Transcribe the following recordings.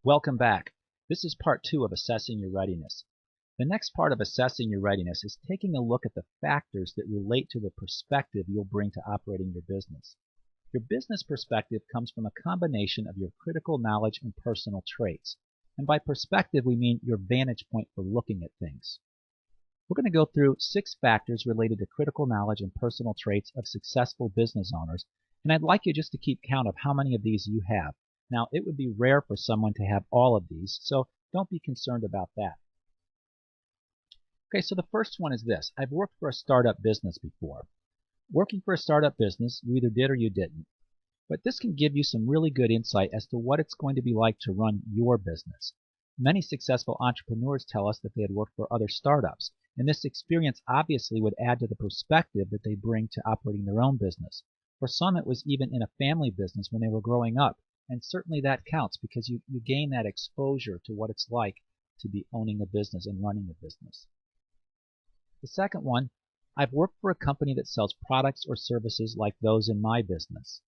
Welcome back. This is part 2 of assessing your readiness. The next part of assessing your readiness is taking a look at the factors that relate to the perspective you'll bring to operating your business. Your business perspective comes from a combination of your critical knowledge and personal traits. And by perspective, we mean your vantage point for looking at things. We're going to go through 6 factors related to critical knowledge and personal traits of successful business owners, and I'd like you just to keep count of how many of these you have. Now, it would be rare for someone to have all of these, so don't be concerned about that. Okay, so the first one is this. I've worked for a startup business before. Working for a startup business, you either did or you didn't. But this can give you some really good insight as to what it's going to be like to run your business. Many successful entrepreneurs tell us that they had worked for other startups, and this experience obviously would add to the perspective that they bring to operating their own business. For some, it was even in a family business when they were growing up. And certainly that counts because you gain that exposure to what it's like to be owning a business and running a business. The second one, I've worked for a company that sells products or services like those in my business.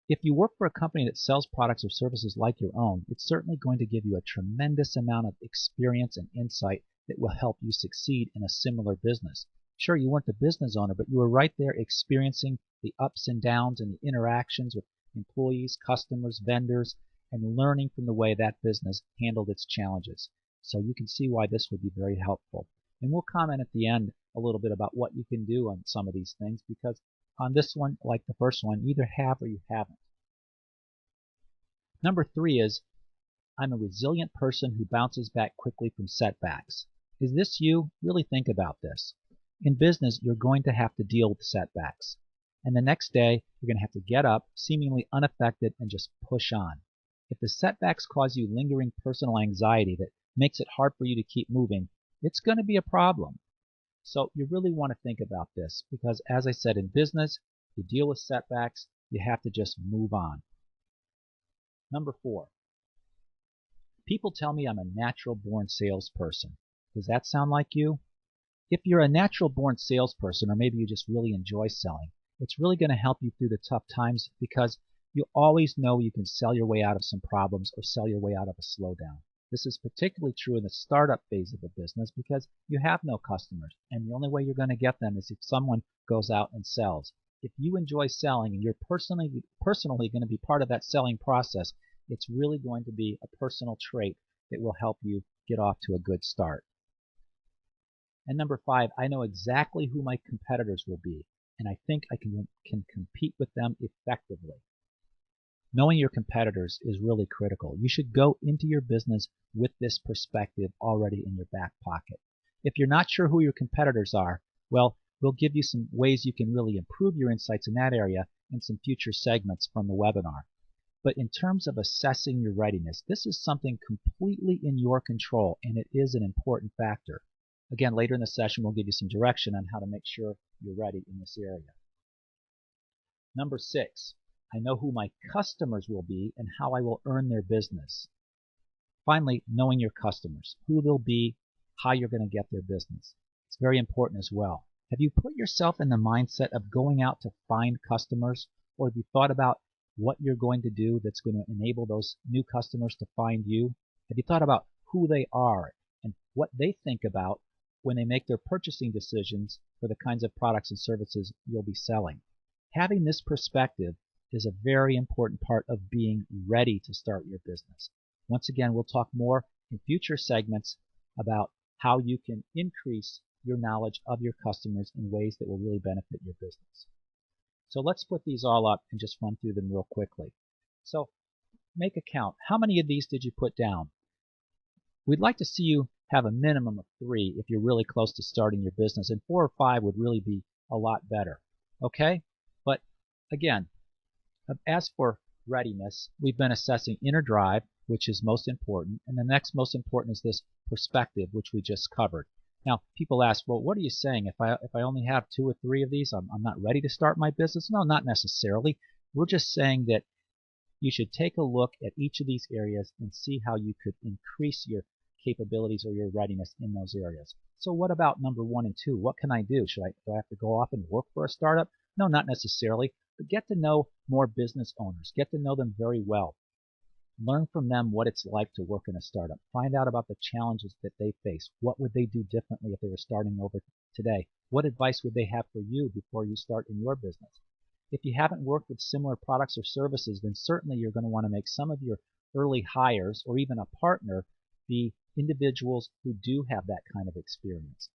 If you work for a company that sells products or services like your own, it's certainly going to give you a tremendous amount of experience and insight that will help you succeed in a similar business. Sure, you weren't the business owner, but you were right there experiencing the ups and downs and the interactions with employees, customers, vendors, and learning from the way that business handled its challenges. So you can see why this would be very helpful. And we'll comment at the end a little bit about what you can do on some of these things, because on this one, like the first one, you either have or you haven't. Number 3 is, I'm a resilient person who bounces back quickly from setbacks. Is this you? Really think about this. In business, you're going to have to deal with setbacks. And the next day, you're going to have to get up, seemingly unaffected, and just push on. If the setbacks cause you lingering personal anxiety that makes it hard for you to keep moving, it's going to be a problem. So you really want to think about this because, as I said, in business, you deal with setbacks, you have to just move on. Number 4. People tell me I'm a natural-born salesperson. Does that sound like you? If you're a natural-born salesperson, or maybe you just really enjoy selling, it's really going to help you through the tough times because you always know you can sell your way out of some problems or sell your way out of a slowdown. This is particularly true in the startup phase of a business because you have no customers, and the only way you're going to get them is if someone goes out and sells. If you enjoy selling and you're personally going to be part of that selling process, it's really going to be a personal trait that will help you get off to a good start. And number 5, I know exactly who my competitors will be, and I think I can compete with them effectively. Knowing your competitors is really critical. You should go into your business with this perspective already in your back pocket. If you're not sure who your competitors are, well, we'll give you some ways you can really improve your insights in that area in some future segments from the webinar. But in terms of assessing your readiness, this is something completely in your control, and it is an important factor. Again, later in the session, we'll give you some direction on how to make sure you're ready in this area. Number 6, I know who my customers will be and how I will earn their business. Finally, knowing your customers, who they'll be, how you're going to get their business. It's very important as well. Have you put yourself in the mindset of going out to find customers, or have you thought about what you're going to do that's going to enable those new customers to find you? Have you thought about who they are and what they think about when they make their purchasing decisions for the kinds of products and services you'll be selling? Having this perspective is a very important part of being ready to start your business. Once again, we'll talk more in future segments about how you can increase your knowledge of your customers in ways that will really benefit your business. So let's put these all up and just run through them real quickly. So make a count. How many of these did you put down? We'd like to see you have a minimum of 3 if you're really close to starting your business, and 4 or 5 would really be a lot better. Okay? But again, as for readiness, we've been assessing inner drive, which is most important, and the next most important is this perspective, which we just covered. Now, people ask, well, what are you saying? If I only have 2 or 3 of these, I'm not ready to start my business? No, not necessarily. We're just saying that you should take a look at each of these areas and see how you could increase your capabilities or your readiness in those areas. So what about number 1 and 2? What can I do? Do I have to go off and work for a startup? No, not necessarily. But get to know more business owners. Get to know them very well. Learn from them what it's like to work in a startup. Find out about the challenges that they face. What would they do differently if they were starting over today? What advice would they have for you before you start in your business? If you haven't worked with similar products or services, then certainly you're going to want to make some of your early hires or even a partner be individuals who do have that kind of experience.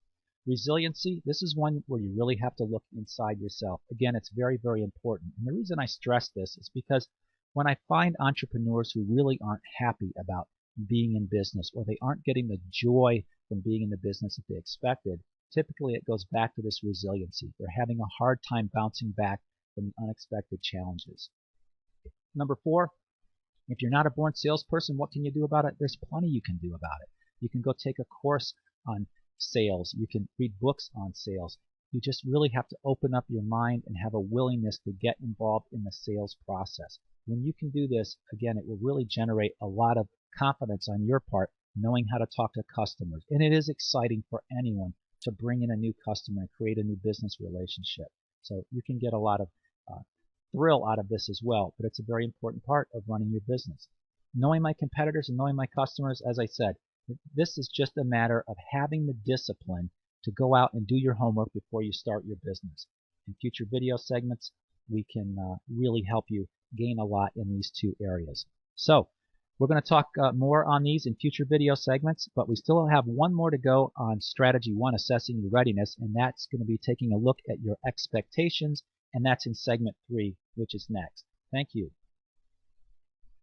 Resiliency, this is one where you really have to look inside yourself. Again, it's very, very important. And the reason I stress this is because when I find entrepreneurs who really aren't happy about being in business or they aren't getting the joy from being in the business that they expected, typically it goes back to this resiliency. They're having a hard time bouncing back from the unexpected challenges. Number 4, if you're not a born salesperson, what can you do about it? There's plenty you can do about it. You can go take a course on sales. You can read books on sales. You just really have to open up your mind and have a willingness to get involved in the sales process. When you can do this, again, it will really generate a lot of confidence on your part, knowing how to talk to customers. And it is exciting for anyone to bring in a new customer and create a new business relationship. So you can get a lot of thrill out of this as well, but it's a very important part of running your business. Knowing my competitors and knowing my customers, as I said, this is just a matter of having the discipline to go out and do your homework before you start your business. In future video segments, we can really help you gain a lot in these two areas. So we're going to talk more on these in future video segments, but we still have one more to go on strategy 1, assessing your readiness, and that's going to be taking a look at your expectations, and that's in segment 3, which is next. Thank you.